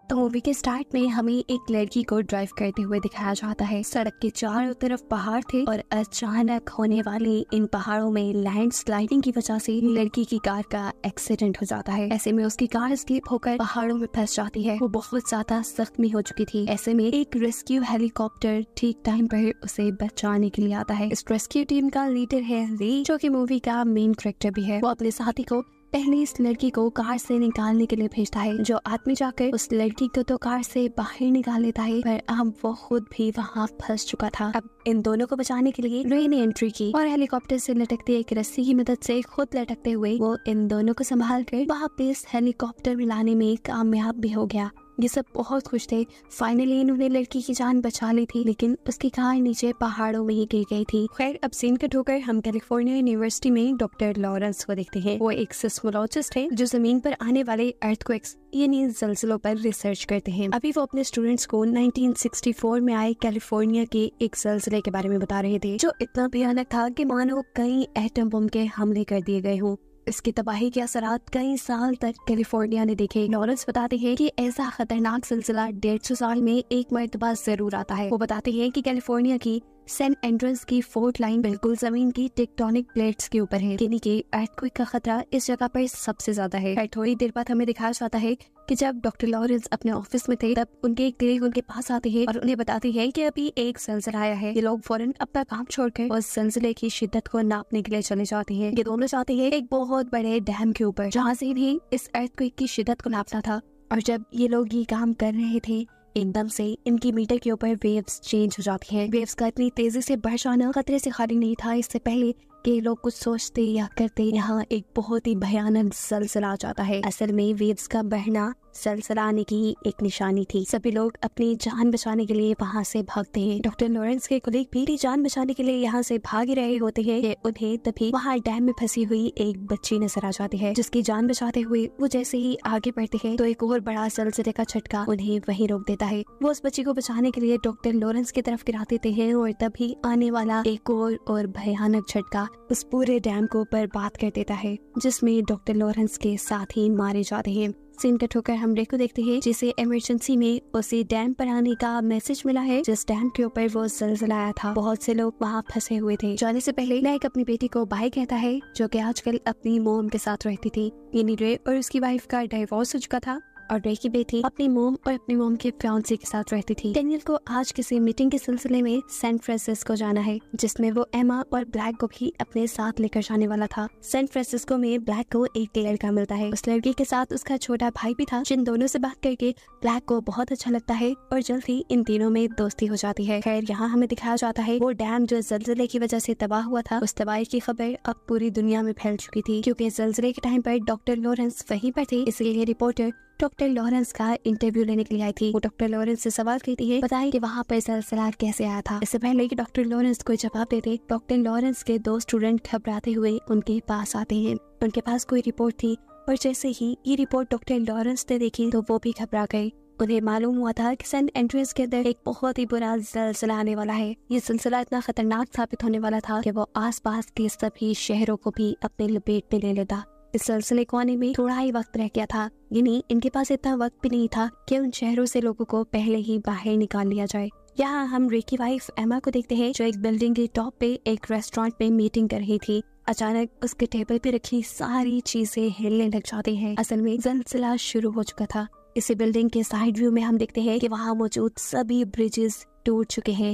तो मूवी के स्टार्ट में हमें एक लड़की को ड्राइव करते हुए दिखाया जाता है। सड़क के चारों तरफ पहाड़ थे और अचानक होने वाली इन पहाड़ों में लैंडस्लाइडिंग की वजह से लड़की की कार का एक्सीडेंट हो जाता है। ऐसे में उसकी कार स्लिप होकर पहाड़ों में फंस जाती है। वो बहुत ज्यादा जख्मी हो चुकी थी। ऐसे में एक रेस्क्यू हेलीकॉप्टर ठीक टाइम पर उसे बचाने के लिए आता है। इस रेस्क्यू टीम का लीडर है ली, जो कि मूवी का मेन कैरेक्टर भी है। वो अपने साथी को पहले इस लड़की को कार से निकालने के लिए भेजता है। जो आदमी जाकर उस लड़की को तो कार से बाहर निकाल लेता है, पर अब वो खुद भी वहाँ फंस चुका था। अब इन दोनों को बचाने के लिए रे ने एंट्री की और हेलीकॉप्टर से लटकते एक रस्सी की मदद से खुद लटकते हुए वो इन दोनों को संभाल कर वापस हेलीकॉप्टर में लाने में कामयाब भी हो गया। ये सब बहुत खुश थे। फाइनली इन्होंने लड़की की जान बचा ली थी, लेकिन उसकी कार नीचे पहाड़ों में ही गिर गई थी। खैर, अब सीन कट होकर हम कैलिफोर्निया यूनिवर्सिटी में डॉक्टर लॉरेंस को देखते हैं। वो एक सिस्मोलॉजिस्ट है जो जमीन पर आने वाले अर्थक्वेक्स यानी ज़लज़लों पर रिसर्च करते हैं। अभी वो अपने स्टूडेंट्स को 1964 में आए कैलिफोर्निया के एक ज़लज़ले के बारे में बता रहे थे, जो इतना भयानक था कि मानो कई एटम बम के हमले कर दिए गए हों। इसकी तबाही के असरात कई साल तक कैलिफोर्निया ने देखे। लॉरेंस बताते हैं कि ऐसा खतरनाक सिलसिला 150 साल में एक मर्तबा जरूर आता है। वो बताते हैं कि कैलिफोर्निया की सेंट एंड्रयूज की फोर्ट लाइन बिल्कुल जमीन की टेक्टोनिक प्लेट्स के ऊपर है, यानी कि अर्थक्वेक का खतरा इस जगह पर सबसे ज्यादा है। थोड़ी देर बाद हमें दिखाया जाता है कि जब डॉक्टर लॉरेंस अपने ऑफिस में थे, तब उनके एक कलीग उनके पास आते हैं और उन्हें बताते हैं कि अभी एक ज़लज़ला आया है। ये लोग फौरन अपना काम छोड़कर उस ज़लज़ले की शिद्दत को नापने के लिए चले जाते हैं। ये दोनों जाते हैं एक बहुत बड़े डैम के ऊपर, जहाँ से इन्हें इस अर्थक्वेक की शिद्दत को नापना था। और जब ये लोग ये काम कर रहे थे, एकदम से इनकी मीटर के ऊपर वेव्स चेंज हो जाती हैं। वेव्स का इतनी तेजी से बढ़ जाना खतरे से खाली नहीं था। इससे पहले कि लोग कुछ सोचते या करते, यहाँ एक बहुत ही भयानक ज़लज़ला आ जाता है। असल में वेव्स का बढ़ना ज़लज़ला आने की एक निशानी थी। सभी लोग अपनी जान बचाने के लिए वहाँ से भागते हैं। डॉक्टर लॉरेंस के कलीग भी अपनी जान बचाने के लिए यहाँ से भाग रहे होते हैं कि उन्हें तभी वहाँ डैम में फंसी हुई एक बच्ची नजर आ जाती है, जिसकी जान बचाते हुए वो जैसे ही आगे बढ़ते हैं तो एक और बड़ा ज़लज़ले का झटका उन्हें वहीं रोक देता है। वो उस बच्ची को बचाने के लिए डॉक्टर लॉरेंस की तरफ गिरा देते हैं और तभी आने वाला एक और भयानक झटका उस पूरे डैम को बर्बाद कर देता है, जिसमें डॉक्टर लॉरेंस के साथी मारे जाते हैं। सीन कट होकर हम रे को देखते हैं, जिसे इमरजेंसी में उसी डैम पर आने का मैसेज मिला है, जिस डैम के ऊपर वो ज़लज़ला आया था। बहुत से लोग वहाँ फंसे हुए थे। जाने से पहले नायक अपनी बेटी को बाय कहता है, जो कि आजकल अपनी मोम के साथ रहती थी। यानी रे और उसकी वाइफ का डिवोर्स हो चुका था और रे की बेटी अपनी मोम और अपनी मोम के फियांसे के साथ रहती थी। डेनियल को आज किसी मीटिंग के सिलसिले में सैन फ्रांसिस्को जाना है, जिसमें वो एमा और ब्लैक को भी अपने साथ लेकर जाने वाला था। सैन फ्रांसिस्को में ब्लैक को एक लड़का मिलता है। उस लड़की के साथ उसका छोटा भाई भी था, जिन दोनों से बात करके ब्लैक को बहुत अच्छा लगता है और जल्द ही इन तीनों में दोस्ती हो जाती है। खैर, यहाँ हमें दिखाया जाता है वो डैम जो ज़लज़ले की वजह से तबाह हुआ था, उस तबाही की खबर अब पूरी दुनिया में फैल चुकी थी। क्योंकि ज़लज़ले के टाइम पर डॉक्टर लॉरेंस वहीं पर थे, इसलिए रिपोर्टर डॉक्टर लॉरेंस का इंटरव्यू लेने के लिए आई थी। वो डॉक्टर लॉरेंस से सवाल करती है, बताएं कि वहाँ पर ज़लज़ला कैसे आया था। इससे पहले कि डॉक्टर लॉरेंस कोई जवाब देते, डॉक्टर लॉरेंस के दो स्टूडेंट घबराते हुए उनके पास आते हैं। उनके पास कोई रिपोर्ट थी और जैसे ही ये रिपोर्ट डॉक्टर लॉरेंस ने देखी तो वो भी घबरा गए। उन्हें मालूम हुआ था कि सेंट एंड्रयूज के अंदर एक बहुत ही बुरा ज़लज़ला आने वाला है। ये सिलसिला इतना खतरनाक साबित होने वाला था कि वो आसपास के सभी शहरों को भी अपने लपेट में ले लेता। इस सिलसिले को आने में थोड़ा ही वक्त रह गया था, यानी इनके पास इतना वक्त भी नहीं था कि उन शहरों से लोगों को पहले ही बाहर निकाल लिया जाए। यहाँ हम रे की वाइफ एमा को देखते हैं, जो एक बिल्डिंग के टॉप पे एक रेस्टोरेंट में मीटिंग कर रही थी। अचानक उसके टेबल पे रखी सारी चीजें हिलने लग जाती हैं। असल में ज़लज़ला शुरू हो चुका था। इसी बिल्डिंग के साइड व्यू में हम देखते हैं कि वहाँ मौजूद सभी ब्रिजेस टूट चुके हैं।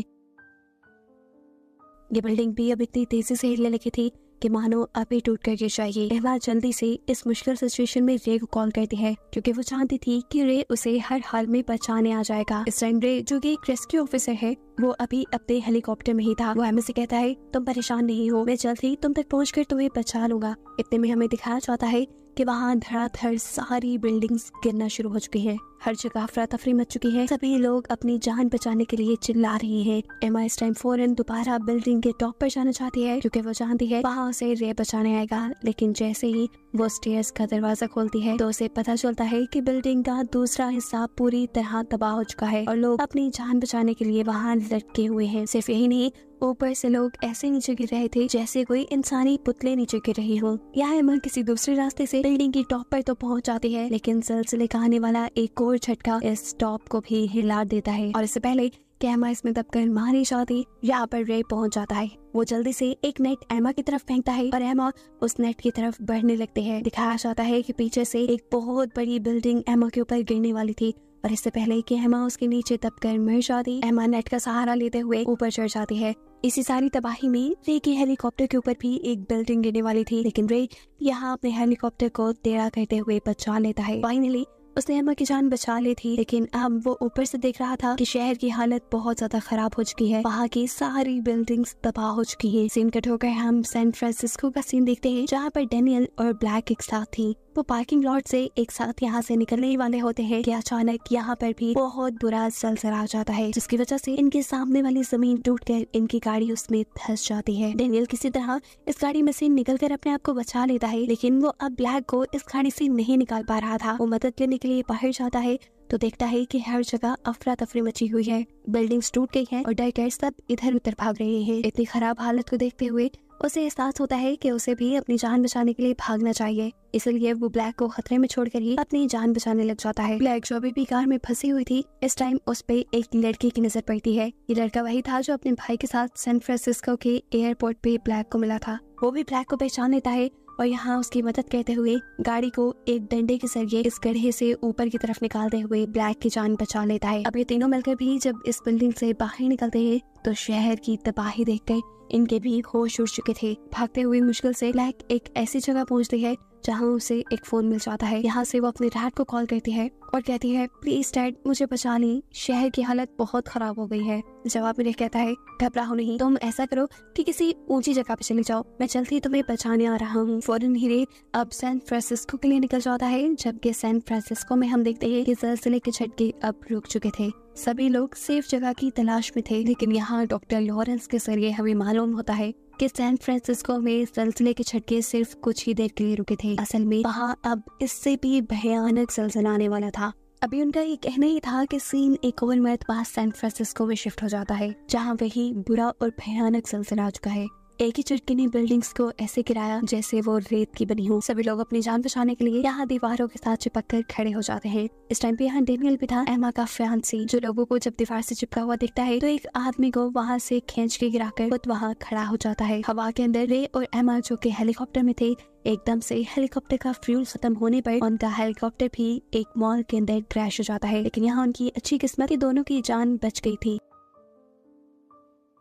ये बिल्डिंग भी अब इतनी तेजी से हिलने लगी थी कि मानो अभी टूट कर गिर जाएगी। एमा जल्दी से इस मुश्किल सिचुएशन में रे को कॉल करती है, क्योंकि वो चाहती थी कि रे उसे हर हाल में बचाने आ जाएगा। इस टाइम रे, जो कि एक रेस्क्यू ऑफिसर है, वो अभी अपने हेलीकॉप्टर में ही था। वो एमा से कहता है, तुम परेशान नहीं हो, मैं जल्द ही तुम तक पहुंचकर तुम्हें बचा लूंगा। इतने में हमें दिखाया जाता है कि वहाँ धड़ाधड़ सारी बिल्डिंग्स गिरना शुरू हो चुकी हैं। हर जगह अफरा तफरी मच चुकी है। सभी लोग अपनी जान बचाने के लिए चिल्ला रहे हैं। एमा इस टाइम फौरन दोबारा बिल्डिंग के टॉप पर जाना चाहती है, क्योंकि वो जानती है वहाँ उसे रे बचाने आएगा। लेकिन जैसे ही वो स्टेयर्स का दरवाजा खोलती है तो उसे पता चलता है कि बिल्डिंग का दूसरा हिस्सा पूरी तरह तबाह हो चुका है और लोग अपनी जान बचाने के लिए वहाँ लटके हुए हैं। सिर्फ यही नहीं, ऊपर से लोग ऐसे नीचे गिर रहे थे जैसे कोई इंसानी पुतले नीचे गिर रही हो। यहाँ एमा किसी दूसरे रास्ते से बिल्डिंग की टॉप पर तो पहुंच जाती है, लेकिन ज़लज़ले का आने वाला एक और जोर झटका इस टॉप को भी हिला देता है और इससे पहले कि एमा इसमें दबकर मारी जाती, यहाँ पर रे पहुंच जाता है। वो जल्दी से एक नेट एमा की तरफ फेंकता है और एमा उस नेट की तरफ बढ़ने लगते हैं। दिखाया जाता है कि पीछे से एक बहुत बड़ी बिल्डिंग एमा के ऊपर गिरने वाली थी और इससे पहले कि एमा उसके नीचे दबकर मर जाती, एमा नेट का सहारा लेते हुए ऊपर चढ़ जाती है। इसी सारी तबाही में रे के हेलीकॉप्टर के ऊपर भी एक बिल्डिंग गिरने वाली थी, लेकिन रे यहाँ अपने हेलीकॉप्टर को टेढ़ा करते हुए बचा लेता है। फाइनली उसने एमा की जान बचा ली थी, लेकिन अब वो ऊपर से देख रहा था कि शहर की हालत बहुत ज्यादा खराब हो चुकी है। वहाँ की सारी बिल्डिंग्स तबाह हो चुकी है। सीन कट होकर हम सैन फ्रांसिस्को का सीन देखते हैं, जहाँ पर डेनियल और ब्लैक एक साथ थी। वो पार्किंग लॉट से एक साथ यहाँ से निकलने ही वाले होते हैं कि अचानक यहाँ पर भी बहुत बुरा ज़लज़ला आ जाता है, जिसकी वजह से इनके सामने वाली जमीन टूटकर इनकी गाड़ी उसमें धंस जाती है। डेनियल किसी तरह इस गाड़ी में से निकलकर अपने आप को बचा लेता है, लेकिन वो अब ब्लैक को इस गाड़ी से नहीं निकाल पा रहा था। वो मदद लेने के लिए बाहर जाता है तो देखता है कि हर जगह अफरा तफरी मची हुई है, बिल्डिंग्स टूट गई हैं और डरकर सब इधर उधर भाग रहे हैं। इतनी खराब हालत को देखते हुए उसे एहसास होता है कि उसे भी अपनी जान बचाने के लिए भागना चाहिए, इसलिए वो ब्लैक को खतरे में छोड़कर ही अपनी जान बचाने लग जाता है। ब्लैक जो अभी भी कार में फंसी हुई थी, इस टाइम उस पे एक लड़की की नजर पड़ती है। ये लड़का वही था जो अपने भाई के साथ सैन फ्रांसिस्को के एयरपोर्ट पे ब्लैक को मिला था। वो भी ब्लैक को पहचान लेता है और यहाँ उसकी मदद करते हुए गाड़ी को एक डंडे के जरिए इस गड्ढे से ऊपर की तरफ निकालते हुए ब्लैक की जान बचा लेता है। अब ये तीनों मिलकर भी जब इस बिल्डिंग से बाहर निकलते हैं तो शहर की तबाही देखकर इनके भी होश उड़ चुके थे। भागते हुए मुश्किल से ब्लैक एक ऐसी जगह पहुंचती है जहां उसे एक फोन मिल जाता है। यहाँ से वो अपने डैड को कॉल करती है और कहती है, प्लीज डैड मुझे बचा ली, शहर की हालत बहुत खराब हो गई है। जवाब में कहता है, घबराओ नहीं, तुम ऐसा करो कि किसी ऊंची जगह पे चले जाओ, मैं जल्दी तुम्हें बचाने आ रहा हूँ। फौरन ही रे अब सैन फ्रांसिस्को के लिए निकल जाता है, जबकि सैन फ्रांसिस्को में हम देखते हैं कि ज़लज़ले के झटके अब रुक चुके थे। सभी लोग सेफ जगह की तलाश में थे, लेकिन यहाँ डॉक्टर लॉरेंस के जरिए हमें मालूम होता है कि सैन फ्रांसिस्को में ज़लज़ले के झटके सिर्फ कुछ ही देर के लिए रुके थे। असल में वहाँ अब इससे भी भयानक ज़लज़ला आने वाला था। अभी उनका ये कहना ही था कि सीन एक और मरतबा सैन फ्रांसिस्को में शिफ्ट हो जाता है, जहाँ वही बुरा और भयानक ज़लज़ला आ चुका है। एक ही झटके ने बिल्डिंग्स को ऐसे गिराया जैसे वो रेत की बनी हो। सभी लोग अपनी जान बचाने के लिए यहाँ दीवारों के साथ चिपक कर खड़े हो जाते हैं। इस टाइम पे यहाँ डेनियल भी था, एमा का फियांसी, जो लोगों को जब दीवार से चिपका हुआ दिखता है तो एक आदमी को वहाँ से खींच के गिराकर खुद वहाँ खड़ा हो जाता है। हवा के अंदर रे और एमा जो कि हेलीकॉप्टर में थे, एकदम से हेलीकॉप्टर का फ्यूल खत्म होने पर उनका हेलीकॉप्टर भी एक मॉल के अंदर क्रैश हो जाता है, लेकिन यहाँ उनकी अच्छी किस्मत कि दोनों की जान बच गई थी।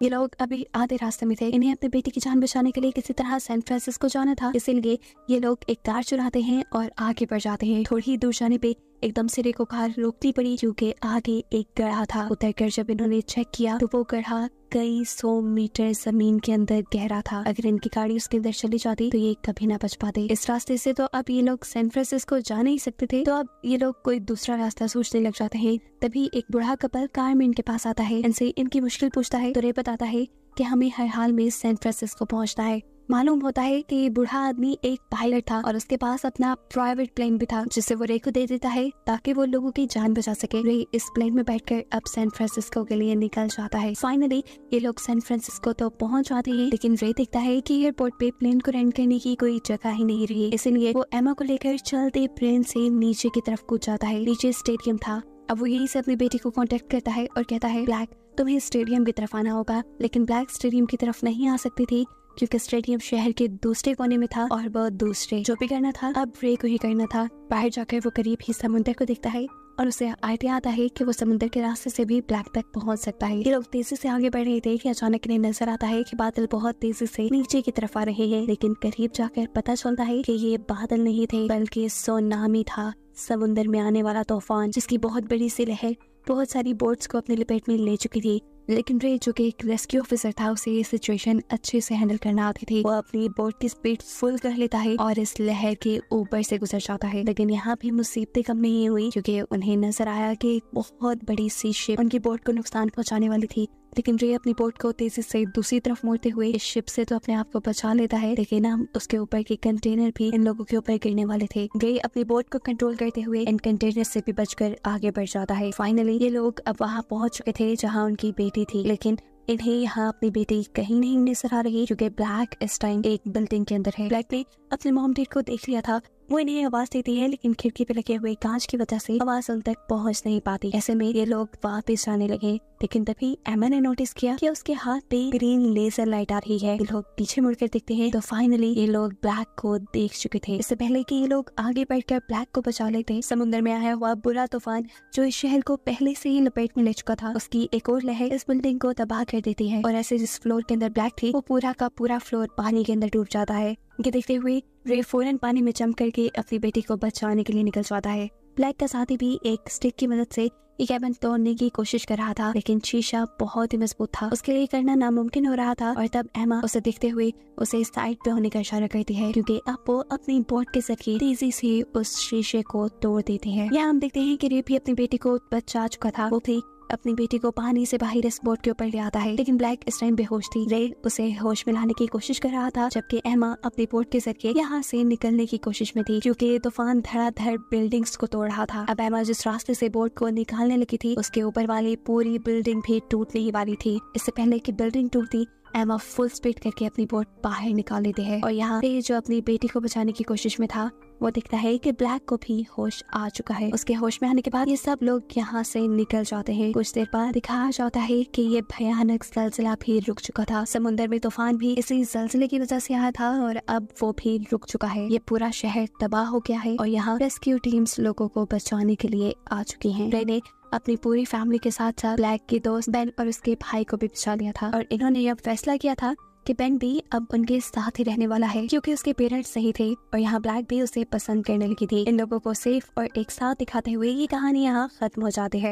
ये लोग अभी आधे रास्ते में थे। इन्हें अपने बेटे की जान बचाने के लिए किसी तरह सैन फ्रांसिस्को जाना था, इसीलिए ये लोग एक कार चुराते हैं और आगे बढ़ जाते हैं। थोड़ी ही दूर जाने पे एकदम से रे को कार रोकनी पड़ी, क्योंकि आगे एक गड्ढा था। उतरकर जब इन्होंने चेक किया तो वो गड्ढा कई 100 मीटर जमीन के अंदर गहरा था। अगर इनकी गाड़ी उसके अंदर चली जाती तो ये कभी ना बच पाते। इस रास्ते से तो अब ये लोग सैन फ्रांसिस्को जा नहीं सकते थे, तो अब ये लोग कोई दूसरा रास्ता सोचने लग जाते हैं। तभी एक बूढ़ा कपल कार में इनके पास आता है, इनसे इनकी मुश्किल पूछता है तो रे बताता है कि हमें हर हाल में सैन फ्रांसिस्को पहुंचना है। मालूम होता है कि बूढ़ा आदमी एक पायलट था और उसके पास अपना प्राइवेट प्लेन भी था, जिसे वो रे को दे देता है ताकि वो लोगों की जान बचा सके। रे इस प्लेन में बैठकर अब सैन फ्रांसिस्को के लिए निकल जाता है। फाइनली ये लोग सैन फ्रांसिस्को तो पहुंच जाते हैं, लेकिन रे देखता है कि एयरपोर्ट पे प्लेन को रेंट करने की कोई जगह ही नहीं रही, इसलिए वो एमा को लेकर चलते प्लेन से नीचे की तरफ कूद जाता है। नीचे स्टेडियम था। अब वो यहीं से अपनी बेटी को कांटेक्ट करता है और कहता है, ब्लैक तुम्हें स्टेडियम की तरफ आना होगा। लेकिन ब्लैक स्टेडियम की तरफ नहीं आ सकती थी क्योंकि स्टेडियम शहर के दूसरे कोने में था और वो दूसरे जो भी करना था अब रे को ही करना था। बाहर जाकर वो करीब ही समुद्र को देखता है और उसे आइडिया आता है कि वो समुद्र के रास्ते से भी ब्लैक तक पहुंच सकता है। ये लोग तेजी से आगे बढ़ रहे थे कि अचानक इन्हें नजर आता है कि बादल बहुत तेजी से नीचे की तरफ आ रहे हैं, लेकिन करीब जाकर पता चलता है कि ये बादल नहीं थे बल्कि सुनामी था, समुद्र में आने वाला तूफान, जिसकी बहुत बड़ी सी लहर बहुत सारी बोट्स को अपने लपेट में ले चुकी थी। लेकिन रे जो कि एक रेस्क्यू ऑफिसर था, उसे ये सिचुएशन अच्छे से हैंडल करना आती थी। वो अपनी बोट की स्पीड फुल कर लेता है और इस लहर के ऊपर से गुजर जाता है। लेकिन यहाँ भी मुसीबतें कम नहीं हुई, क्योंकि उन्हें नजर आया कि एक बहुत बड़ी सी शिप उनकी बोट को नुकसान पहुंचाने वाली थी। लेकिन रे अपनी बोट को तेजी से दूसरी तरफ मोड़ते हुए इस शिप से तो अपने आप को बचा लेता है, लेकिन हम उसके ऊपर के कंटेनर भी इन लोगों के ऊपर गिरने वाले थे। रे अपनी बोट को कंट्रोल करते हुए इन कंटेनर से भी बचकर आगे बढ़ जाता है। फाइनली ये लोग अब वहाँ पहुंच चुके थे जहाँ उनकी बेटी थी, लेकिन इन्हें यहाँ अपनी बेटी कहीं नहीं नजर आ रही, क्योंकि ब्लैक इस टाइम एक बिल्डिंग के अंदर है। ब्लैक ने अपने मॉम डैड को देख लिया था, वो इन्हें आवाज देती है, लेकिन खिड़की पे लगे हुए कांच की वजह से आवाज उन तक पहुंच नहीं पाती। ऐसे में ये लोग वापस जाने लगे, लेकिन तभी एमा ने नोटिस किया कि उसके हाथ पे ग्रीन लेजर लाइट आ रही है। ये लोग पीछे मुड़कर देखते हैं तो फाइनली ये लोग ब्लैक को देख चुके थे। इससे पहले कि ये लोग आगे बढ़कर ब्लैक को बचा लेते, समुद्र में आया हुआ बुरा तूफान जो इस शहर को पहले से ही लपेट में ले चुका था, उसकी एक और लहर इस बिल्डिंग को तबाह कर देती है और ऐसे जिस फ्लोर के अंदर ब्लैक थी वो पूरा का पूरा फ्लोर पानी के अंदर डूब जाता है। ये देखते हुए रे फौरन पानी में जंप करके अपनी बेटी को बचाने के लिए निकल जाता है। ब्लैक का साथी भी एक स्टिक की मदद से ये कैबिन तोड़ने की कोशिश कर रहा था, लेकिन शीशा बहुत ही मजबूत था, उसके लिए करना नामुमकिन हो रहा था। और तब एमा उसे देखते हुए उसे साइड पे होने का इशारा करती है, क्योंकि अब वो अपनी बोट के जरिए तेजी से उस शीशे को तोड़ देती है। यहाँ हम देखते हैं कि रे भी अपनी बेटी को बचा चुका था। वो भी अपनी बेटी को पानी से बाहर इस बोट के ऊपर ले आता है, लेकिन ब्लैक इस टाइम बेहोश थी। रे उसे होश में लाने की कोशिश कर रहा था, जबकि एमा अपनी बोट के जरिए यहाँ से निकलने की कोशिश में थी, क्योंकि तूफान धड़ाधड़ बिल्डिंग्स को तोड़ रहा था। अब एमा जिस रास्ते से बोट को निकालने लगी थी उसके ऊपर वाली पूरी बिल्डिंग भी टूटने ही वाली थी। इससे पहले कि बिल्डिंग टूटती, एमा फुल स्पीड करके अपनी बोट बाहर निकाल लेती है और यहाँ पे जो अपनी बेटी को बचाने की कोशिश में था वो दिखता है कि ब्लैक को भी होश आ चुका है। उसके होश में आने के बाद ये सब लोग यहाँ से निकल जाते हैं। कुछ देर बाद दिखाया जाता है कि ये भयानक जलजिला भी रुक चुका था। समुद्र में तूफान भी इसी जलजिले की वजह से आया था और अब वो भी रुक चुका है। ये पूरा शहर तबाह हो गया है और यहाँ रेस्क्यू टीम्स लोगों को बचाने के लिए आ चुकी हैं। रे ने अपनी पूरी फैमिली के साथ साथ ब्लैक की दोस्त बेन और उसके भाई को भी बचा लिया था और इन्होंने यह फैसला किया था कि बेन भी अब उनके साथ ही रहने वाला है, क्योंकि उसके पेरेंट्स सही थे और यहाँ ब्लैक भी उसे पसंद करने लगी थी। इन लोगों को सेफ और एक साथ दिखाते हुए ये कहानी यहाँ खत्म हो जाती है।